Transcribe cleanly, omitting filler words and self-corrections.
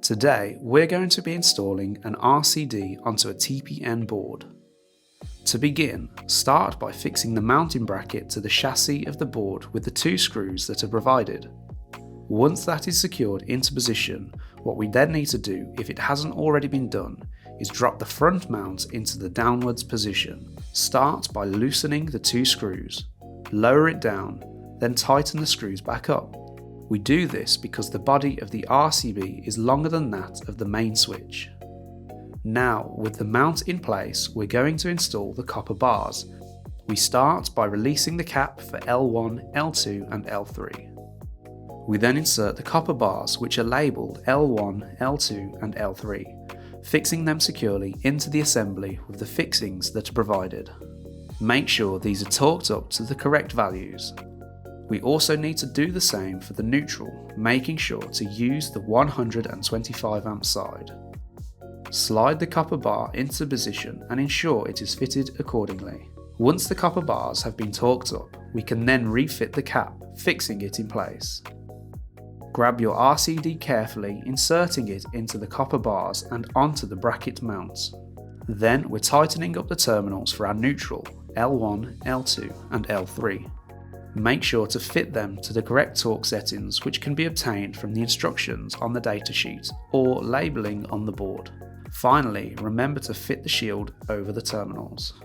Today, we're going to be installing an RCD onto a TPN board. To begin, start by fixing the mounting bracket to the chassis of the board with the 2 screws that are provided. Once that is secured into position, what we then need to do, if it hasn't already been done, is drop the front mount into the downwards position. Start by loosening the 2 screws, lower it down, then tighten the screws back up. We do this because the body of the RCB is longer than that of the main switch. Now, with the mount in place, we're going to install the copper bars. We start by releasing the cap for L1, L2 and L3. We then insert the copper bars which are labelled L1, L2 and L3, fixing them securely into the assembly with the fixings that are provided. Make sure these are torqued up to the correct values. We also need to do the same for the neutral, making sure to use the 125 amp side. Slide the copper bar into position and ensure it is fitted accordingly. Once the copper bars have been torqued up, we can then refit the cap, fixing it in place. Grab your RCD carefully, inserting it into the copper bars and onto the bracket mounts. Then we're tightening up the terminals for our neutral, L1, L2 and L3. Make sure to fit them to the correct torque settings, which can be obtained from the instructions on the datasheet or labelling on the board. Finally, remember to fit the shield over the terminals.